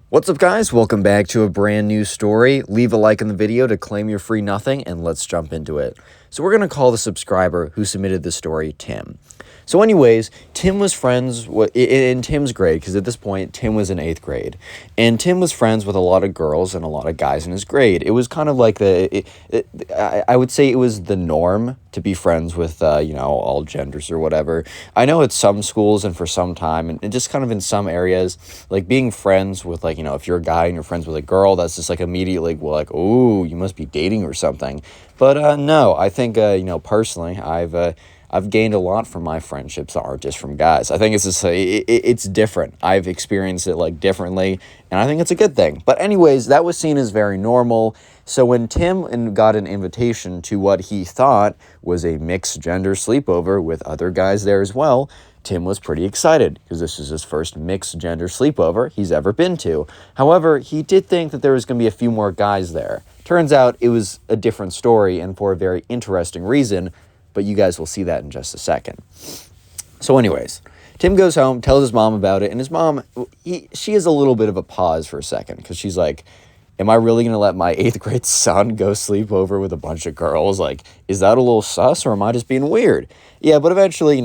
What's up, guys? Welcome back to a brand new story. Leave a like in the video to claim your free nothing, and let's jump into it. So we're going to call the subscriber who submitted the story Tim. So anyways, Tim was friends in Tim's grade, because at this point, Tim was in 8th grade. And Tim was friends with a lot of girls and a lot of guys in his grade. It was kind of like I would say it was the norm to be friends with, all genders or whatever. I know at some schools and for some time, and just kind of in some areas, like being friends with, if you're a guy and you're friends with a girl, that's just like immediately, well, like, oh, you must be dating or something. But no, I think, personally, I've gained a lot from my friendships that aren't just from guys. I think it's just it's different. I've experienced it differently, and I think it's a good thing. But anyways, that was seen as very normal. So when Tim got an invitation to what he thought was a mixed gender sleepover with other guys there as well, Tim was pretty excited because this is his first mixed gender sleepover he's ever been to. However, he did think that there was going to be a few more guys there. Turns out it was a different story and for a very interesting reason, but you guys will see that in just a second. So anyways, Tim goes home, tells his mom about it, and his mom, she has a little bit of a pause for a second because she's like, am I really going to let my 8th grade son go sleep over with a bunch of girls? Like, is that a little sus, or am I just being weird? Yeah, but eventually,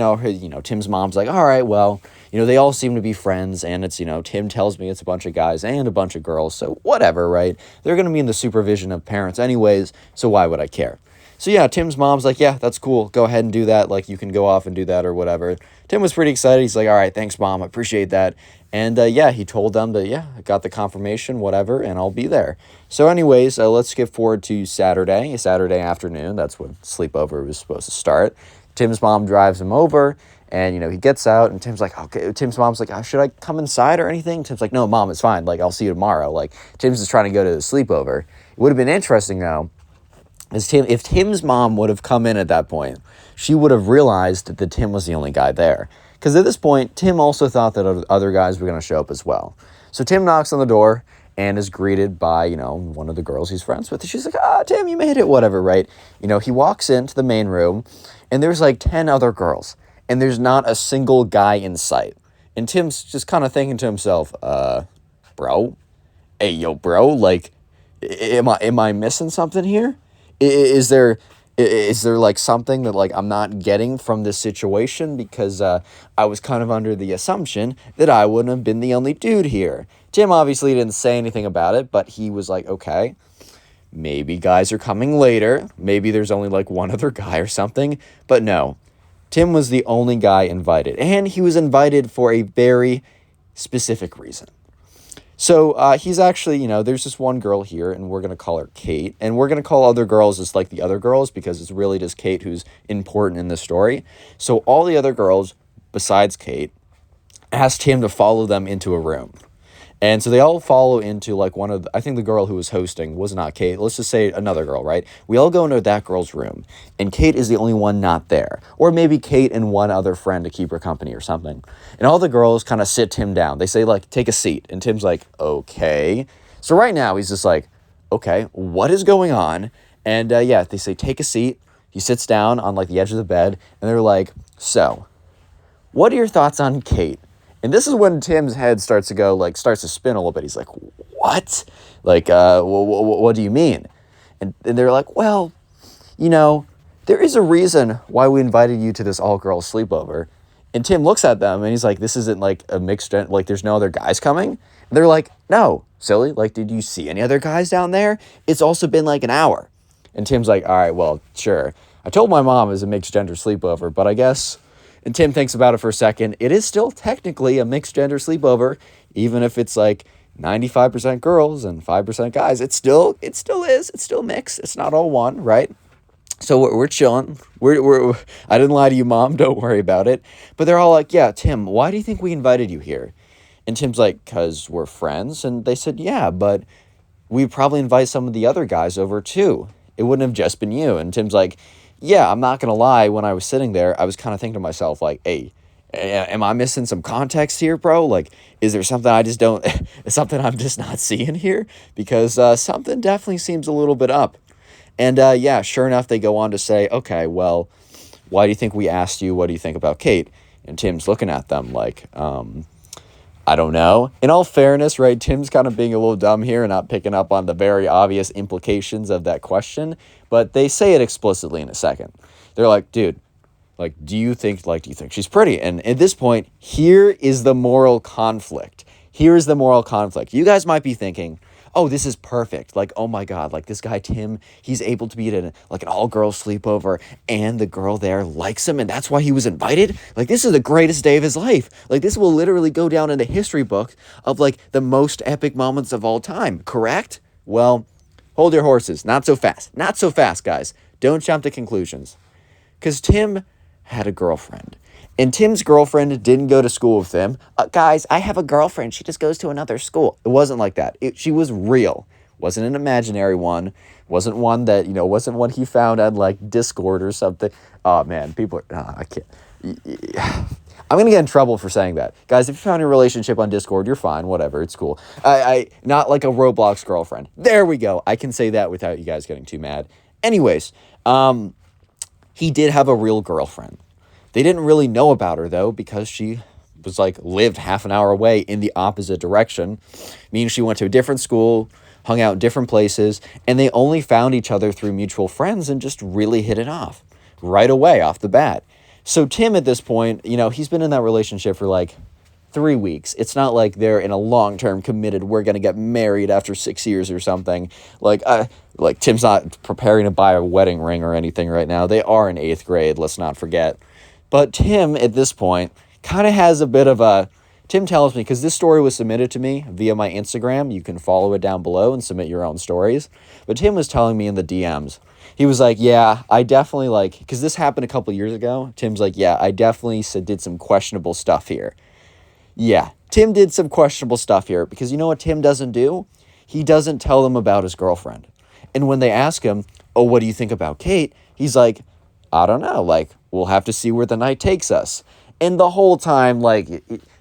Tim's mom's like, all right, well, they all seem to be friends, and it's, Tim tells me it's a bunch of guys and a bunch of girls, so whatever, right? They're going to be in the supervision of parents anyways, so why would I care? So yeah, Tim's mom's like, yeah, that's cool. Go ahead and do that. Like, you can go off and do that or whatever. Tim was pretty excited. He's like, all right, thanks, Mom. I appreciate that. And he told them that, yeah, I got the confirmation, whatever, and I'll be there. So anyways, let's skip forward to Saturday afternoon. That's when sleepover was supposed to start. Tim's mom drives him over, and, he gets out, and Tim's like, okay. Tim's mom's like, should I come inside or anything? Tim's like, no, Mom, it's fine. Like, I'll see you tomorrow. Like, Tim's just trying to go to the sleepover. It would have been interesting, though, if Tim's mom would have come in at that point, she would have realized that Tim was the only guy there. Because at this point, Tim also thought that other guys were going to show up as well. So Tim knocks on the door and is greeted by, one of the girls he's friends with. She's like, Tim, you made it, whatever, right? He walks into the main room, and there's like 10 other girls, and there's not a single guy in sight. And Tim's just kind of thinking to himself, bro? Hey, yo, bro, like, am I missing something here? Is there like something that like I'm not getting from this situation? Because I was kind of under the assumption that I wouldn't have been the only dude here. Tim obviously didn't say anything about it, but he was like, okay, maybe guys are coming later. Maybe there's only like one other guy or something. But no, Tim was the only guy invited, and he was invited for a very specific reason. So he's actually, there's this one girl here, and we're going to call her Kate. And we're going to call other girls just like the other girls, because it's really just Kate who's important in the story. So all the other girls, besides Kate, asked him to follow them into a room. And so they all follow into like I think the girl who was hosting was not Kate. Let's just say another girl, right? We all go into that girl's room, and Kate is the only one not there. Or maybe Kate and one other friend to keep her company or something. And all the girls kind of sit Tim down. They say like, take a seat. And Tim's like, okay. So right now he's just like, okay, what is going on? And they say, take a seat. He sits down on like the edge of the bed, and they're like, so, what are your thoughts on Kate? And this is when Tim's head starts to spin a little bit. He's like, what? Like, what do you mean? And they're like, well, there is a reason why we invited you to this all-girls sleepover. And Tim looks at them, and he's like, this isn't like a mixed, like there's no other guys coming? And they're like, no, silly. Like, did you see any other guys down there? It's also been like an hour. And Tim's like, all right, well, sure. I told my mom it was a mixed gender sleepover, but I guess... And Tim thinks about it for a second. It is still technically a mixed gender sleepover, even if it's like 95% girls and 5% guys. It still is. It's still mixed. It's not all one, right? So we're chilling. I didn't lie to you, Mom. Don't worry about it. But they're all like, yeah, Tim, why do you think we invited you here? And Tim's like, because we're friends. And they said, yeah, but we'd probably invite some of the other guys over too. It wouldn't have just been you. And Tim's like, yeah, I'm not going to lie, when I was sitting there, I was kind of thinking to myself, like, hey, am I missing some context here, bro? Like, is there something something I'm just not seeing here? Because something definitely seems a little bit up. And sure enough, they go on to say, okay, well, why do you think we asked you? What do you think about Kate? And Tim's looking at them like, I don't know. In all fairness, right, Tim's kind of being a little dumb here and not picking up on the very obvious implications of that question, but they say it explicitly in a second. They're like, dude, like, do you think she's pretty? And at this point, here is the moral conflict. Here is the moral conflict. You guys might be thinking, oh, this is perfect. Like, oh my God, like this guy, Tim, he's able to be at like an all-girls sleepover and the girl there likes him and that's why he was invited. Like, this is the greatest day of his life. Like, this will literally go down in the history book of like the most epic moments of all time, correct? Well, hold your horses. Not so fast. Not so fast, guys. Don't jump to conclusions. Because Tim had a girlfriend. And Tim's girlfriend didn't go to school with him. Guys, I have a girlfriend. She just goes to another school. It wasn't like that. She was real. Wasn't an imaginary one. Wasn't one that, wasn't one he found on like Discord or something. Oh, man, people are, I can't. I'm going to get in trouble for saying that. Guys, if you found a relationship on Discord, you're fine. Whatever. It's cool. Not like a Roblox girlfriend. There we go. I can say that without you guys getting too mad. Anyways, he did have a real girlfriend. They didn't really know about her, though, because she was, lived half an hour away in the opposite direction, meaning she went to a different school, hung out in different places, and they only found each other through mutual friends and just really hit it off right away off the bat. So Tim, at this point, he's been in that relationship for, 3 weeks. It's not like they're in a long-term committed, we're going to get married after 6 years or something. Tim's not preparing to buy a wedding ring or anything right now. They are in 8th grade, let's not forget. But Tim, at this point, kind of has a bit of a... Tim tells me, because this story was submitted to me via my Instagram. You can follow it down below and submit your own stories. But Tim was telling me in the DMs, he was like, yeah, I definitely, because this happened a couple years ago. Tim's like, yeah, I definitely did some questionable stuff here. Yeah, Tim did some questionable stuff here, because you know what Tim doesn't do? He doesn't tell them about his girlfriend. And when they ask him, oh, what do you think about Kate? He's like, I don't know, we'll have to see where the night takes us. And the whole time,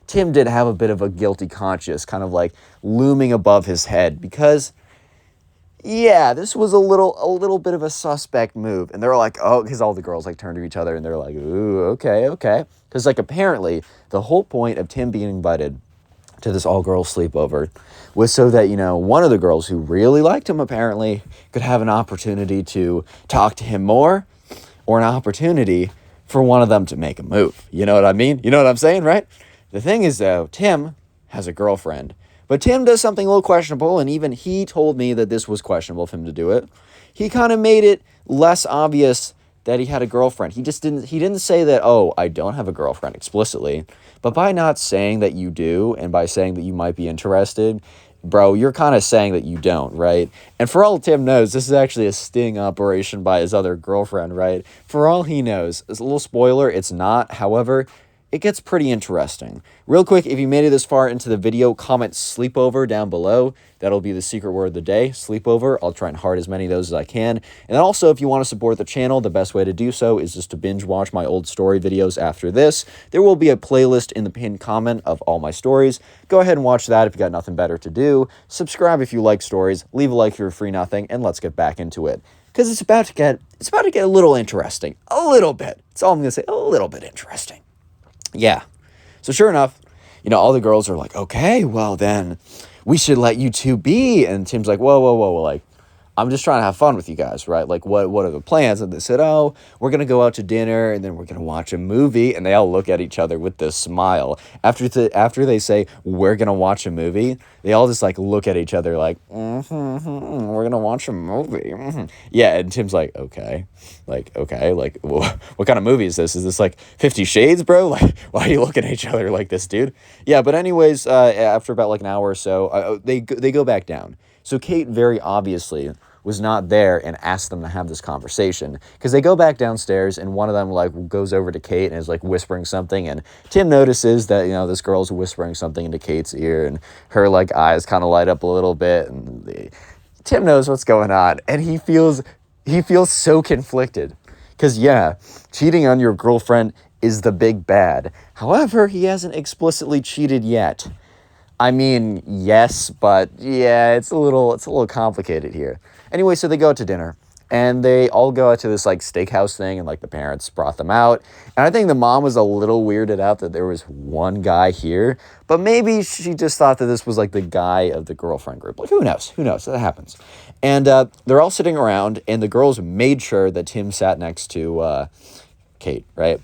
Tim did have a bit of a guilty conscience kind of looming above his head because, yeah, this was a little bit of a suspect move. And they're like, oh, because all the girls turn to each other and they're like, ooh, okay. Because apparently the whole point of Tim being invited to this all-girls sleepover was so that, one of the girls who really liked him apparently could have an opportunity to talk to him more, or an opportunity for one of them to make a move. You know what I mean? You know what I'm saying, right? The thing is, though, Tim has a girlfriend. But Tim does something a little questionable, and even he told me that this was questionable for him to do it. He kind of made it less obvious that he had a girlfriend. He didn't say that, oh, I don't have a girlfriend explicitly. But by not saying that you do, and by saying that you might be interested, bro, you're kind of saying that you don't, right? And for all Tim knows, this is actually a sting operation by his other girlfriend, right? For all he knows, as a little spoiler, it's not. However, it gets pretty interesting. Real quick, if you made it this far into the video, comment sleepover down below. That'll be the secret word of the day, sleepover. I'll try and heart as many of those as I can. And then also, if you want to support the channel, the best way to do so is just to binge watch my old story videos after this. There will be a playlist in the pinned comment of all my stories. Go ahead and watch that if you got nothing better to do. Subscribe if you like stories. Leave a like for free nothing, and let's get back into it. Because it's about to get a little interesting. A little bit. That's all I'm going to say. A little bit interesting. Yeah. So sure enough, all the girls are like, okay, well then we should let you two be. And Tim's like, whoa. I'm just trying to have fun with you guys, right? What are the plans? And they said, oh, we're going to go out to dinner and then we're going to watch a movie. And they all look at each other with this smile. After they say, we're going to watch a movie, they all just look at each other like, we're going to watch a movie. Mm-hmm. Yeah. And Tim's like, okay, okay. What kind of movie is this? Is this 50 Shades, bro? Why are you looking at each other like this, dude? Yeah. But anyways, after about an hour or so, they go back down. So Kate very obviously was not there and asked them to have this conversation because they go back downstairs and one of them goes over to Kate and is whispering something, and Tim notices that this girl's whispering something into Kate's ear and her eyes kind of light up a little bit, and Tim knows what's going on and he feels so conflicted because yeah, cheating on your girlfriend is the big bad. However, he hasn't explicitly cheated yet. I mean, yes, but yeah, it's a little complicated here. Anyway, so they go out to dinner. And they all go out to this, like, steakhouse thing, and, like, the parents brought them out. And I think the mom was a little weirded out that there was one guy here. But maybe she just thought that this was, like, the guy of the girlfriend group. Like, who knows? Who knows? That happens. And they're all sitting around, and the girls made sure that Tim sat next to Kate, right?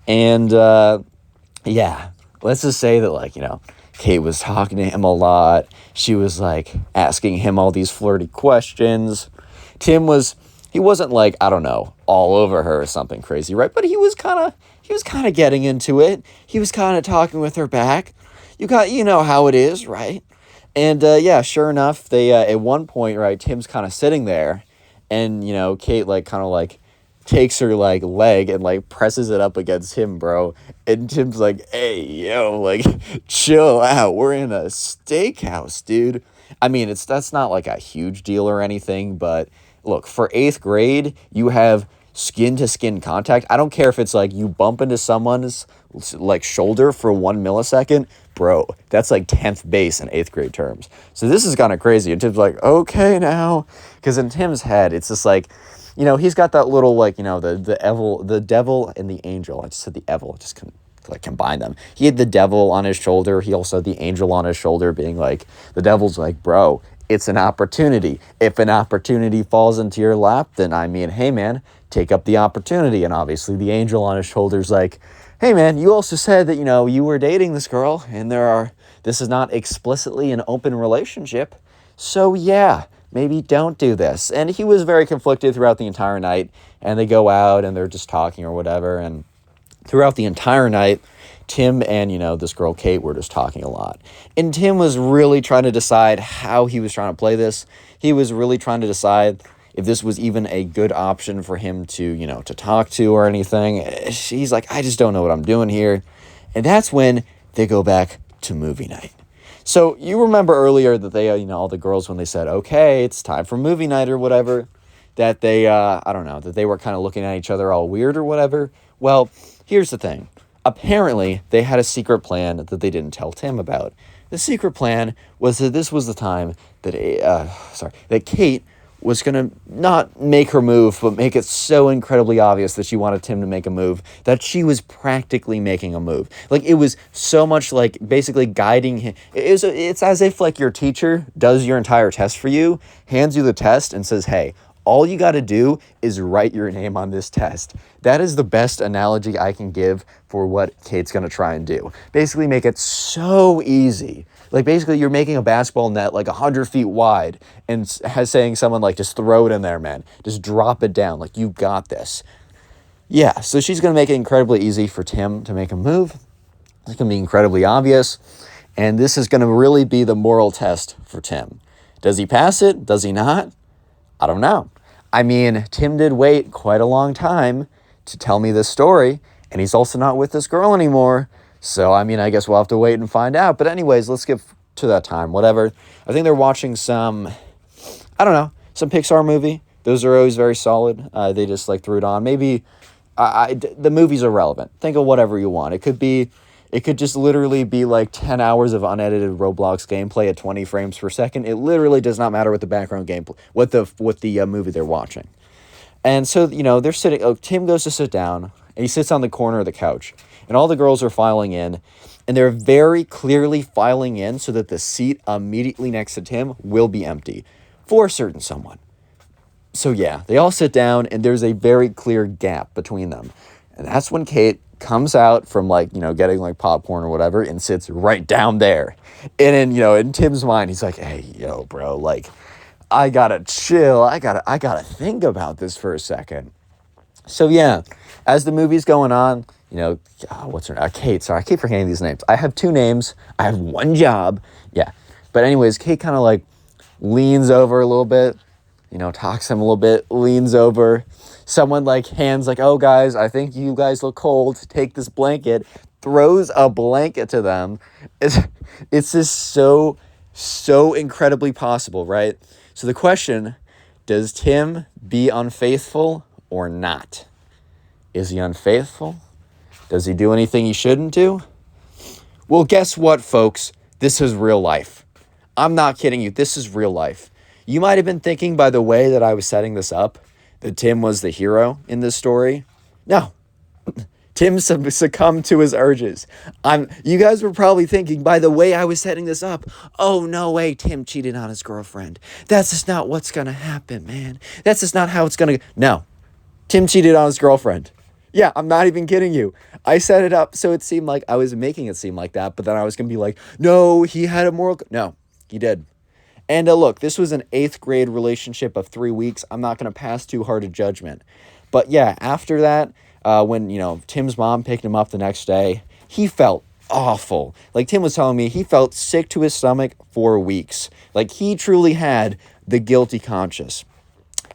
And, yeah, let's just say that, like, Kate was talking to him a lot. She was, like, asking him all these flirty questions. He wasn't like, I don't know, all over her or something crazy, right? But he was kind of getting into it. He was kind of talking with her back. You know how it is, right? And, yeah, sure enough, they, at one point, right, Tim's kind of sitting there, and, Kate, like, kind of, like, takes her, like, leg and, like, presses it up against him, bro. And Tim's like, hey, yo, like, chill out. We're in a steakhouse, dude. I mean, that's not, like, a huge deal or anything, but look, for 8th grade, you have skin-to-skin contact. I don't care if it's, like, you bump into someone's, like, shoulder for 1 millisecond. Bro, that's, like, 10th base in 8th grade terms. So this is kind of crazy. And Tim's like, okay, now. Because in Tim's head, it's just, like, he's got that little, like, the devil and the angel. I just said the evil. Just like combine them. He had the devil on his shoulder. He also had the angel on his shoulder, being like, the devil's like, bro, it's an opportunity. If an opportunity falls into your lap, then I mean, hey man, take up the opportunity. And obviously the angel on his shoulder's like, hey man, you also said that, you were dating this girl, and this is not explicitly an open relationship. So yeah, maybe don't do this. And he was very conflicted throughout the entire night, and they go out and they're just talking or whatever. And throughout the entire night, Tim and, this girl, Kate, were just talking a lot. And Tim was really trying to decide how he was trying to play this. He was really trying to decide if this was even a good option for him to, to talk to or anything. He's like, I just don't know what I'm doing here. And that's when they go back to movie night. So you remember earlier that they, all the girls, when they said, okay, it's time for movie night or whatever, that they, I don't know, that they were kind of looking at each other all weird or whatever. Well, here's the thing. Apparently, they had a secret plan that they didn't tell Tim about. The secret plan was that this was the time that, that Kate was going to not make her move, but make it so incredibly obvious that she wanted Tim to make a move, that she was practically making a move. Like, it was so much like basically guiding him. It's as if, like, your teacher does your entire test for you, hands you the test, and says, hey, all you got to do is write your name on this test. That is the best analogy I can give for what Kate's going to try and do. Basically make it so easy. Like, basically you're making a basketball net like 100 feet wide and saying someone, like, just throw it in there, man. Just drop it down. Like, you got this. Yeah, so she's going to make it incredibly easy for Tim to make a move. It's going to be incredibly obvious. And this is going to really be the moral test for Tim. Does he pass it? Does he not? I don't know. I mean, Tim did wait quite a long time to tell me this story, and he's also not with this girl anymore. So, I mean, I guess we'll have to wait and find out. But anyways, let's get to that time, whatever. I think they're watching some Pixar movie. Those are always very solid. They just, like, threw it on. Maybe the movies are relevant. Think of whatever you want. It could just literally be like 10 hours of unedited Roblox gameplay at 20 frames per second. It literally does not matter what the background gameplay, what the movie they're watching. And so, they're sitting, Tim goes to sit down, and he sits on the corner of the couch. And all the girls are filing in, and they're very clearly filing in so that the seat immediately next to Tim will be empty for a certain someone. So yeah, they all sit down, and there's a very clear gap between them. And that's when Kate comes out from, like, getting, like, popcorn or whatever, and sits right down there. And then, in Tim's mind, he's like, hey, yo, bro, like, I gotta chill. I gotta think about this for a second. So yeah, as the movie's going on, what's her name? Kate. Sorry, I keep forgetting these names. I have 2 names. I have 1 job. Yeah. But anyways, Kate kind of, like, leans over a little bit, talks to him a little bit, leans over. Someone, like, hands, like, oh, guys, I think you guys look cold. Take this blanket. Throws a blanket to them. It's just so incredibly possible, right? So the question, does Tim be unfaithful or not? Is he unfaithful? Does he do anything he shouldn't do? Well, guess what, folks? This is real life. I'm not kidding you. This is real life. You might have been thinking by the way that I was setting this up that Tim was the hero in this story. No, Tim succumbed to his urges. You guys were probably thinking by the way I was setting this up, oh, no way, Tim cheated on his girlfriend. That's just not what's going to happen, man. That's just not how it's going to. No, Tim cheated on his girlfriend. Yeah, I'm not even kidding you. I set it up so it seemed like I was making it seem like that, but then I was going to be like, no, he had a moral. No, he did. And look, this was an 8th grade relationship of 3 weeks. I'm not going to pass too hard a judgment. But yeah, after that, when, Tim's mom picked him up the next day, he felt awful. Like Tim was telling me, he felt sick to his stomach for weeks. Like he truly had the guilty conscience.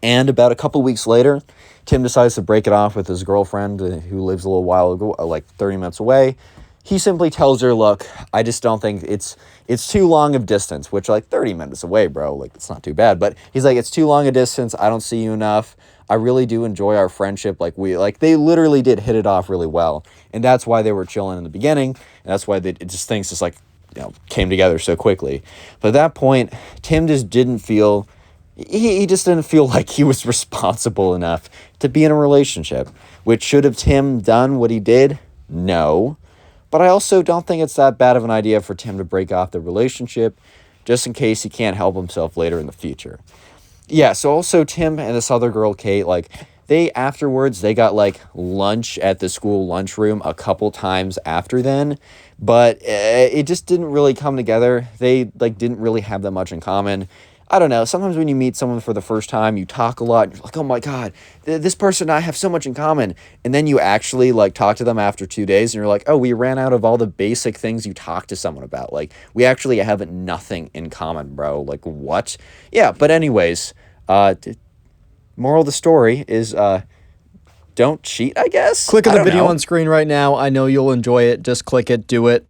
And about a couple weeks later, Tim decides to break it off with his girlfriend who lives a little while ago, like 30 minutes away. He simply tells her, look, I just don't think it's too long of distance, which like 30 minutes away, bro. Like it's not too bad. But he's like, it's too long a distance. I don't see you enough. I really do enjoy our friendship. Like they literally did hit it off really well. And that's why they were chilling in the beginning. And that's why things just like, came together so quickly. But at that point, Tim just didn't feel... He just didn't feel like he was responsible enough to be in a relationship. Which should have Tim done what he did? No. But I also don't think it's that bad of an idea for Tim to break off the relationship just in case he can't help himself later in the future. Yeah, so also Tim and this other girl, Kate, like they got like lunch at the school lunchroom a couple times after then, but it just didn't really come together. They like didn't really have that much in common. I don't know. Sometimes when you meet someone for the first time, you talk a lot. And you're like, oh my God, this person and I have so much in common. And then you actually like talk to them after 2 days and you're like, oh, we ran out of all the basic things you talk to someone about. Like we actually have nothing in common, bro. Like what? Yeah. But anyways, moral of the story is, don't cheat, I guess. Click on I the don't video know. on screen right now. I know you'll enjoy it. Just click it, do it.